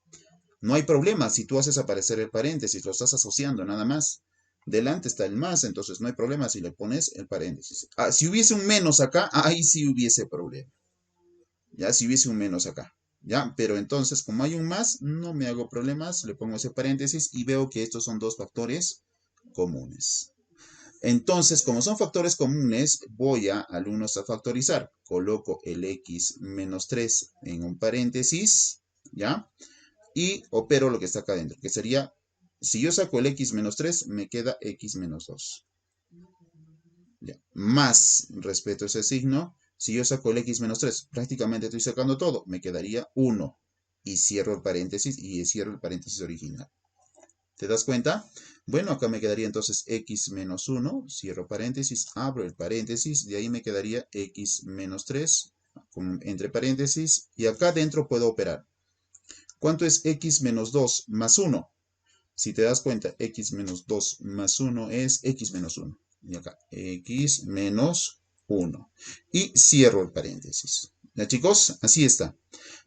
No hay problema si tú haces aparecer el paréntesis, lo estás asociando nada más. Delante está el más, entonces no hay problema si le pones el paréntesis. Si hubiese un menos acá, ahí sí hubiese problema. Ya, si hubiese un menos acá. Ya, pero entonces como hay un más, no me hago problemas, le pongo ese paréntesis y veo que estos son dos factores comunes. Entonces, como son factores comunes, voy a, alumnos, a factorizar. Coloco el x menos 3 en un paréntesis, ¿ya? Y opero lo que está acá adentro, que sería, si yo saco el x menos 3, me queda x menos 2. ¿Ya? Más, respecto a ese signo, si yo saco el x menos 3, prácticamente estoy sacando todo, me quedaría 1. Y cierro el paréntesis y cierro el paréntesis original. ¿Te das cuenta? Bueno, acá me quedaría entonces x menos 1, cierro paréntesis, abro el paréntesis, de ahí me quedaría x menos 3, entre paréntesis, y acá dentro puedo operar. ¿Cuánto es x menos 2 más 1? Si te das cuenta, x menos 2 más 1 es x menos 1. Y acá, x menos 1. Y cierro el paréntesis. ¿Ya, chicos? Así está.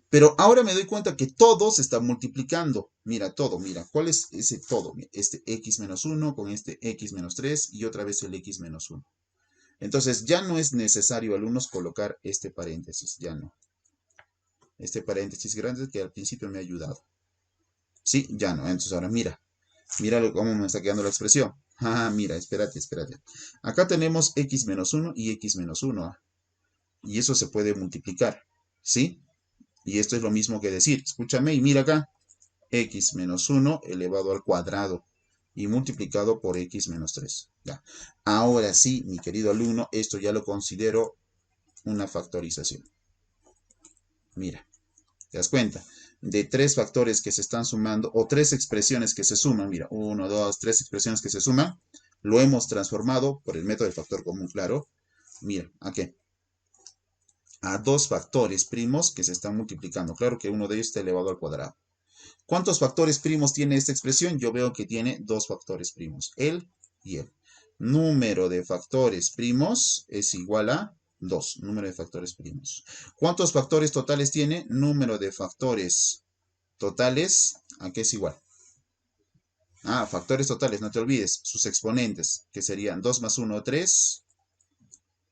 Pero ahora me doy cuenta que todo se está multiplicando. Mira, todo, mira. ¿Cuál es ese todo? Este x menos 1 con este x menos 3 y otra vez el x menos 1. Entonces ya no es necesario, alumnos, colocar este paréntesis. Ya no. Este paréntesis grande que al principio me ha ayudado. Sí, ya no. Entonces ahora mira. Mira cómo me está quedando la expresión. Mira, espérate, espérate. Acá tenemos x menos 1 y x menos 1. Y eso se puede multiplicar. ¿Sí? Y esto es lo mismo que decir. Escúchame y mira acá. X menos 1 elevado al cuadrado y multiplicado por x menos 3. Ya. Ahora sí, mi querido alumno, esto ya lo considero una factorización. Mira, ¿te das cuenta? De tres factores que se están sumando, o tres expresiones que se suman, mira, 1, 2, 3 expresiones que se suman, lo hemos transformado por el método del factor común, claro. Mira, ¿a qué? A dos factores primos que se están multiplicando. Claro que uno de ellos está elevado al cuadrado. ¿Cuántos factores primos tiene esta expresión? Yo veo que tiene dos factores primos, él y él. Número de factores primos es igual a 2, número de factores primos. ¿Cuántos factores totales tiene? Número de factores totales, ¿a qué es igual? Factores totales, no te olvides, sus exponentes, que serían 2 más 1, 3.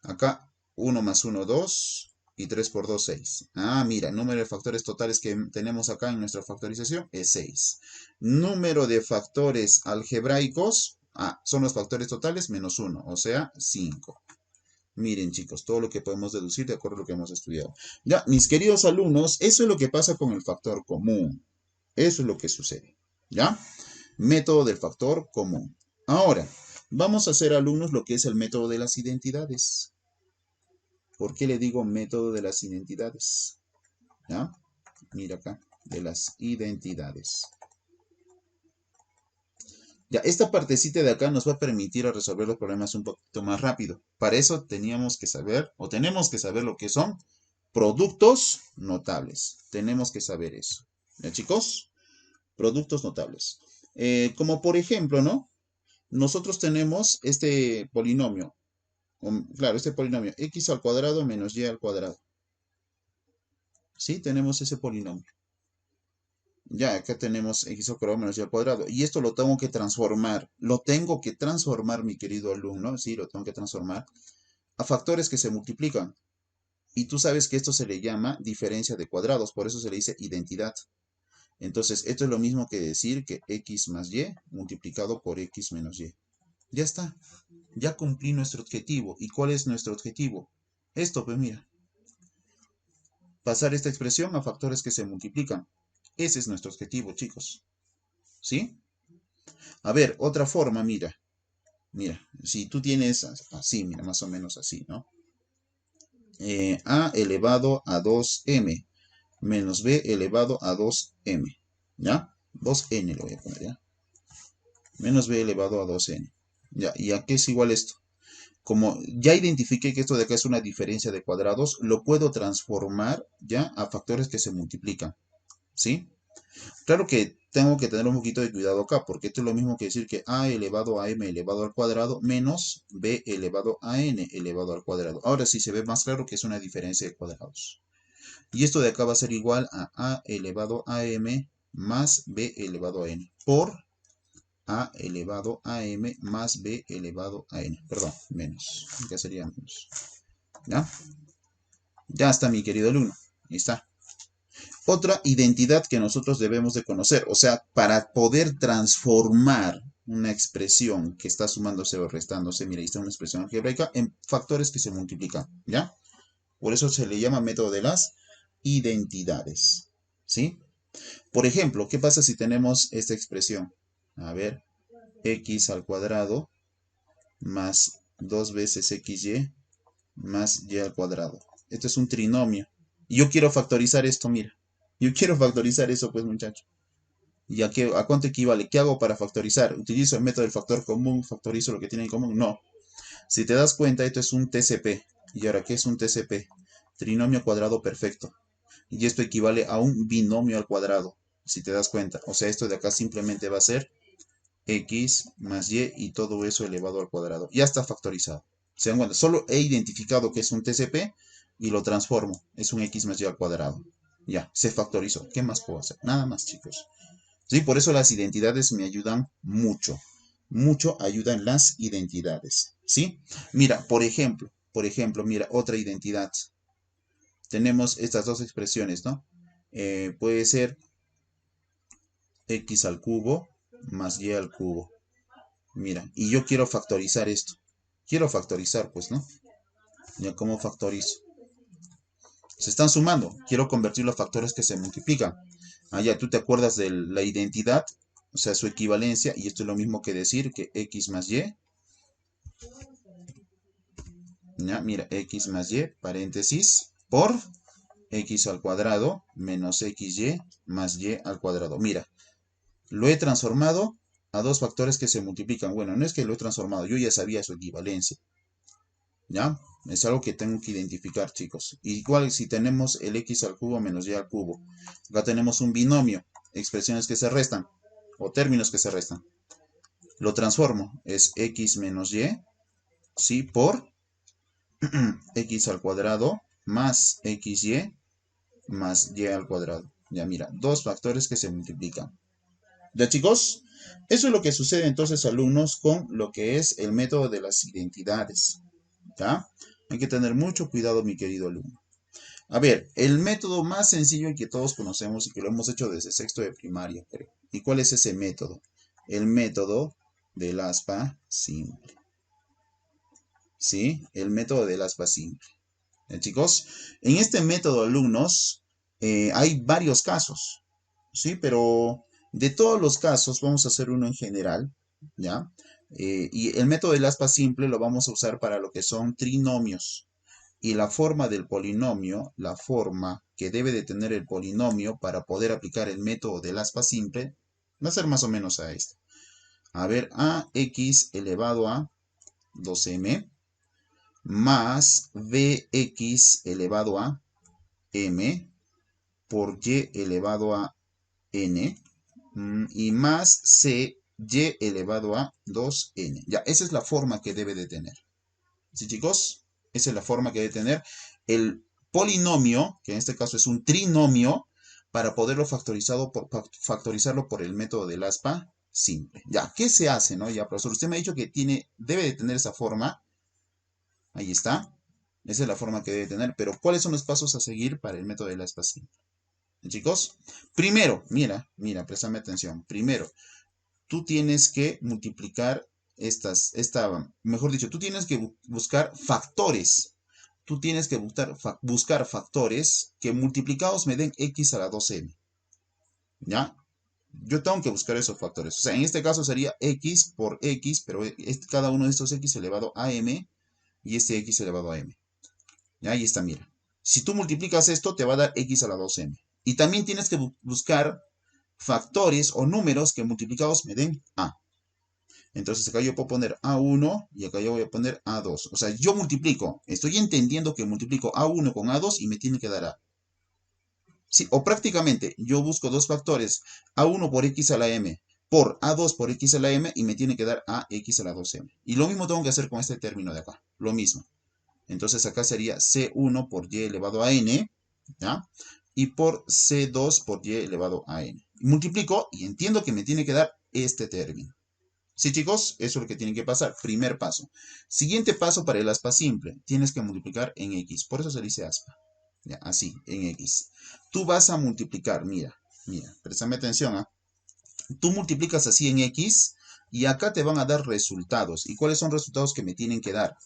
Acá 1 más 1, 2. Y 3 por 2, 6. Mira, el número de factores totales que tenemos acá en nuestra factorización es 6. Número de factores algebraicos, son los factores totales menos 1, o sea, 5. Miren, chicos, todo lo que podemos deducir de acuerdo a lo que hemos estudiado. Ya, mis queridos alumnos, eso es lo que pasa con el factor común. Eso es lo que sucede. ¿Ya? Método del factor común. Ahora, vamos a hacer, alumnos, lo que es el método de las identidades. ¿Por qué le digo método de las identidades? ¿Ya? Mira acá, de las identidades. Ya, esta partecita de acá nos va a permitir resolver los problemas un poquito más rápido. Para eso teníamos que saber, o tenemos que saber lo que son productos notables. Tenemos que saber eso. ¿Ya, chicos? Productos notables. Como por ejemplo, ¿no? Nosotros tenemos este polinomio. Claro, este polinomio, x al cuadrado menos y al cuadrado. ¿Sí? Tenemos ese polinomio. Ya, acá tenemos x al cuadrado menos y al cuadrado. Y esto lo tengo que transformar. Lo tengo que transformar, mi querido alumno. Sí, lo tengo que transformar a factores que se multiplican. Y tú sabes que esto se le llama diferencia de cuadrados. Por eso se le dice identidad. Entonces, esto es lo mismo que decir que x más y multiplicado por x menos y. Ya está. Ya cumplí nuestro objetivo. ¿Y cuál es nuestro objetivo? Esto, pues mira. Pasar esta expresión a factores que se multiplican. Ese es nuestro objetivo, chicos. ¿Sí? A ver, otra forma, mira. Mira, si tú tienes así, mira, más o menos así, ¿no? A elevado a 2m menos b elevado a 2m, ¿ya? 2n lo voy a poner, ¿ya? Menos b elevado a 2n. ¿Ya? ¿Y a qué es igual esto? Como ya identifiqué que esto de acá es una diferencia de cuadrados, lo puedo transformar ya a factores que se multiplican, ¿sí? Claro que tengo que tener un poquito de cuidado acá, porque esto es lo mismo que decir que a elevado a m elevado al cuadrado menos b elevado a n elevado al cuadrado. Ahora sí se ve más claro que es una diferencia de cuadrados. Y esto de acá va a ser igual a elevado a m más b elevado a n por a elevado a m más b elevado a n. Perdón, menos. Ya sería menos. ¿Ya? Ya está, mi querido alumno. Ahí está. Otra identidad que nosotros debemos de conocer, o sea, para poder transformar una expresión que está sumándose o restándose, mira, ahí está una expresión algebraica, en factores que se multiplican, ¿ya? Por eso se le llama método de las identidades, ¿sí? Por ejemplo, ¿qué pasa si tenemos esta expresión? A ver, x al cuadrado más 2 veces xy más y al cuadrado. Esto es un trinomio. Y yo quiero factorizar esto, mira. Yo quiero factorizar eso, pues, muchachos. ¿Y a cuánto equivale? ¿Qué hago para factorizar? ¿Utilizo el método del factor común? ¿Factorizo lo que tiene en común? No. Si te das cuenta, esto es un TCP. ¿Y ahora qué es un TCP? Trinomio cuadrado perfecto. Y esto equivale a un binomio al cuadrado, si te das cuenta. O sea, esto de acá simplemente va a ser x más y todo eso elevado al cuadrado. Ya está factorizado. ¿Se dan cuenta? Solo he identificado que es un TCP y lo transformo. Es un x más y al cuadrado. Ya, se factorizó. ¿Qué más puedo hacer? Nada más, chicos. Sí, por eso las identidades me ayudan mucho. Mucho ayudan las identidades. ¿Sí? Mira, por ejemplo, mira, otra identidad. Tenemos estas dos expresiones, ¿no? Puede ser x al cubo más y al cubo. Mira, y yo quiero factorizar esto. Quiero factorizar, pues, ¿no? Ya, ¿cómo factorizo? Se están sumando. Quiero convertirlo a factores que se multiplican. Ah, ya, tú te acuerdas de la identidad, o sea, su equivalencia, y esto es lo mismo que decir que x más y. Ya, mira, x más y, paréntesis, por x al cuadrado menos xy más y al cuadrado. Mira, lo he transformado a dos factores que se multiplican. Bueno, no es que lo he transformado, yo ya sabía su equivalencia. ¿Ya? Es algo que tengo que identificar, chicos. Igual si tenemos el x al cubo menos y al cubo. Acá tenemos un binomio, expresiones que se restan, o términos que se restan. Lo transformo, es x menos y, ¿sí? Por x al cuadrado más xy más y al cuadrado. Ya mira, dos factores que se multiplican. ¿Ya, chicos? Eso es lo que sucede entonces, alumnos, con lo que es el método de las identidades. ¿Ya? Hay que tener mucho cuidado, mi querido alumno. A ver, el método más sencillo que todos conocemos y que lo hemos hecho desde sexto de primaria, creo. ¿Y cuál es ese método? El método del aspa simple. ¿Sí? El método del aspa simple. Chicos, en este método, alumnos, hay varios casos. ¿Sí? Pero de todos los casos, vamos a hacer uno en general. ¿Ya? Y el método del aspa simple lo vamos a usar para lo que son trinomios. Y la forma del polinomio, la forma que debe de tener el polinomio para poder aplicar el método del aspa simple, va a ser más o menos a esto. A ver, ax elevado a 2m más bx elevado a m por y elevado a n y más cy elevado a 2n. Ya, esa es la forma que debe de tener. ¿Sí, chicos? Esa es la forma que debe tener el polinomio, que en este caso es un trinomio, para poderlo factorizarlo por el método del aspa simple. Ya, ¿qué se hace, no? Ya, profesor, usted me ha dicho que debe de tener esa forma. Ahí está. Esa es la forma que debe tener. Pero, ¿cuáles son los pasos a seguir para el método del aspa simple? Chicos, primero, mira, préstame atención. Primero, tú tienes que multiplicar mejor dicho, tú tienes que buscar factores. Tú tienes que buscar factores que multiplicados me den x a la 2m. ¿Ya? Yo tengo que buscar esos factores. O sea, en este caso sería x por x, pero cada uno de estos x elevado a m y este x elevado a m. ¿Ya? Ahí está, mira. Si tú multiplicas esto, te va a dar x a la 2m. Y también tienes que buscar factores o números que multiplicados me den a. Entonces acá yo puedo poner A1 y acá yo voy a poner A2. O sea, yo multiplico. Estoy entendiendo que multiplico A1 con A2 y me tiene que dar A. Sí, o prácticamente yo busco dos factores. A1 por X a la M por A2 por X a la M y me tiene que dar AX a la 2M. Y lo mismo tengo que hacer con este término de acá. Lo mismo. Entonces acá sería C1 por Y elevado a N. ¿Ya? Y por C2 por Y elevado a N. Multiplico y entiendo que me tiene que dar este término. Sí, chicos, eso es lo que tiene que pasar. Primer paso. Siguiente paso para el aspa simple. Tienes que multiplicar en X. Por eso se dice aspa. Ya, así, en X. Tú vas a multiplicar, mira, préstame atención, ¿ah? Tú multiplicas así en X y acá te van a dar resultados. ¿Y cuáles son resultados que me tienen que dar?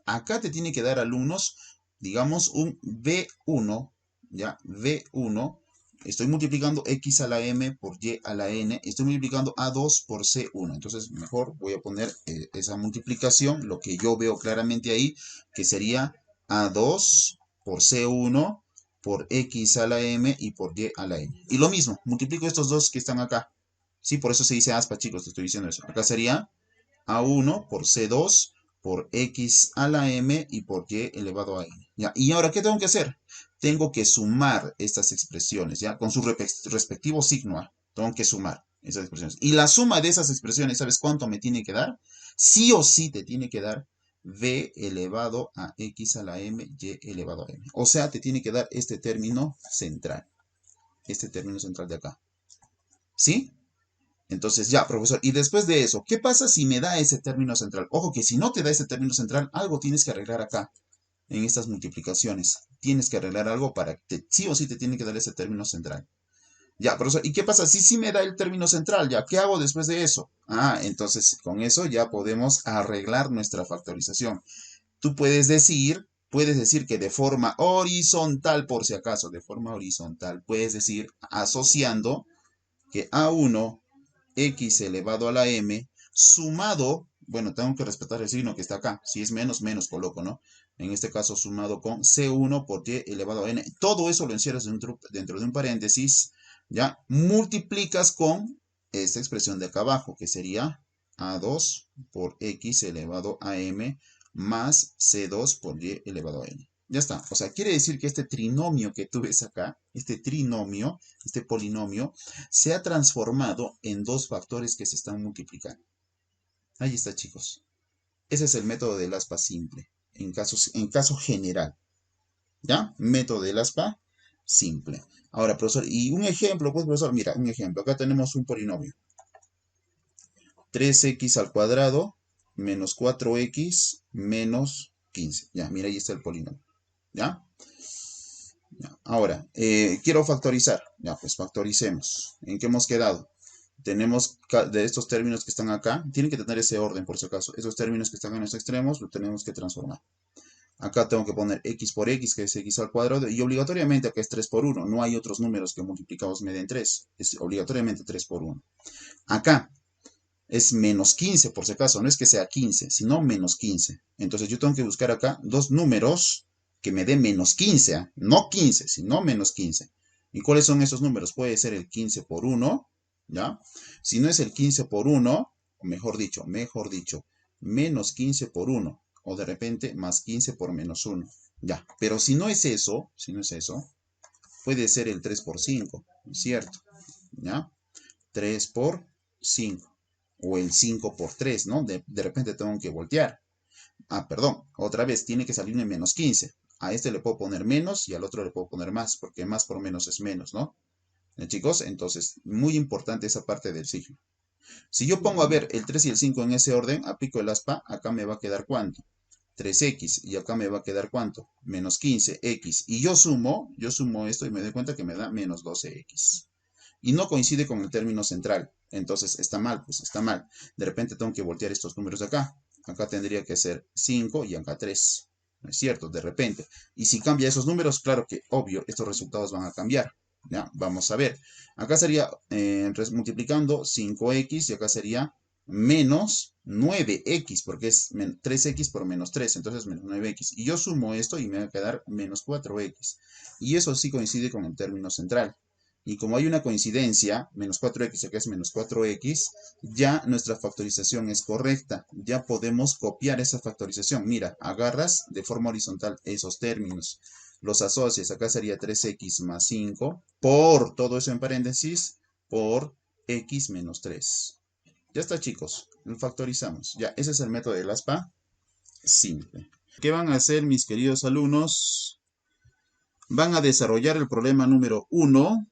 Acá te tiene que dar alumnos, digamos, un V1, ¿ya? V1. Estoy multiplicando x a la m por y a la n. Estoy multiplicando a2 por c1. Entonces, mejor voy a poner esa multiplicación, lo que yo veo claramente ahí, que sería a2 por c1 por x a la m y por y a la n. Y lo mismo, multiplico estos dos que están acá. Sí, por eso se dice aspa, chicos, te estoy diciendo eso. Acá sería a1 por c2 por x a la m y por y elevado a n. ¿Ya? Y ahora, ¿qué tengo que hacer? Tengo que sumar estas expresiones, ¿ya? Con su respectivo signo A. Tengo que sumar esas expresiones. Y la suma de esas expresiones, ¿sabes cuánto me tiene que dar? Sí o sí te tiene que dar v elevado a x a la m, y elevado a m. O sea, te tiene que dar este término central. Este término central de acá. ¿Sí? Entonces, ya, profesor, y después de eso, ¿qué pasa si me da ese término central? Ojo que si no te da ese término central, algo tienes que arreglar acá, en estas multiplicaciones. Tienes que arreglar algo para que sí o sí te tiene que dar ese término central. Ya, profesor, ¿y qué pasa si sí me da el término central? Ya, ¿qué hago después de eso? Entonces con eso ya podemos arreglar nuestra factorización. Tú puedes decir que de forma horizontal, por si acaso, de forma horizontal, puedes decir asociando que A1 x elevado a la m sumado, bueno, tengo que respetar el signo que está acá. Si es menos, menos coloco, ¿no? En este caso sumado con c1 por y elevado a n. Todo eso lo encierras dentro de un paréntesis, ¿ya? Multiplicas con esta expresión de acá abajo, que sería a2 por x elevado a m más c2 por y elevado a n. Ya está. O sea, quiere decir que este trinomio que tú ves acá, este trinomio, este polinomio, se ha transformado en dos factores que se están multiplicando. Ahí está, chicos. Ese es el método del aspa simple, en caso general. ¿Ya? Método del aspa simple. Ahora, profesor, y un ejemplo, pues, profesor, mira, un ejemplo. Acá tenemos un polinomio. 3x al cuadrado menos 4x menos 15. Ya, mira, ahí está el polinomio. ¿Ya? Ahora, quiero factorizar. Ya, pues factoricemos. ¿En qué hemos quedado? Tenemos de estos términos que están acá, tienen que tener ese orden por si acaso. Esos términos que están en los extremos los tenemos que transformar. Acá tengo que poner x por x, que es x al cuadrado, y obligatoriamente acá es 3 por 1. No hay otros números que multiplicados me den 3. Es obligatoriamente 3 por 1. Acá es menos 15 por si acaso. No es que sea 15, sino menos 15. Entonces yo tengo que buscar acá dos números que me den menos 15. No 15, sino menos 15. ¿Y cuáles son esos números? Puede ser el 15 por 1, ¿ya? Si no es el 15 por 1, o mejor dicho, menos 15 por 1, o de repente más 15 por menos 1, ¿ya? Pero si no es eso, puede ser el 3 por 5, ¿cierto? ¿Ya? 3 por 5, o el 5 por 3, ¿no? De repente tengo que voltear. Perdón, otra vez, tiene que salirme menos 15. A este le puedo poner menos y al otro le puedo poner más, porque más por menos es menos, ¿no? ¿Ya, chicos? Entonces, muy importante esa parte del signo. Si yo pongo a ver el 3 y el 5 en ese orden, aplico el aspa, acá me va a quedar ¿cuánto? 3x, y acá me va a quedar ¿cuánto? Menos 15x. Y yo sumo esto y me doy cuenta que me da menos 12x. Y no coincide con el término central. Entonces está mal, pues está mal. De repente tengo que voltear estos números de acá. Acá tendría que ser 5 y acá 3. ¿No es cierto? De repente. Y si cambia esos números, claro que obvio, estos resultados van a cambiar. ¿Ya? Vamos a ver. Acá sería multiplicando 5x y acá sería menos 9x, porque es 3x por menos 3, entonces menos 9x. Y yo sumo esto y me va a quedar menos 4x. Y eso sí coincide con el término central. Y como hay una coincidencia, menos 4x acá es menos 4x, ya nuestra factorización es correcta. Ya podemos copiar esa factorización. Mira, agarras de forma horizontal esos términos. Los asocias. Acá sería 3x más 5 por todo eso en paréntesis por x menos 3. Ya está, chicos. Lo factorizamos. Ya, ese es el método del ASPA simple. ¿Qué van a hacer, mis queridos alumnos? Van a desarrollar el problema número 1.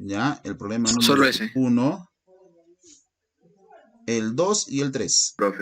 Ya, el problema número Solo ese, 1, el 2 y el 3. profe.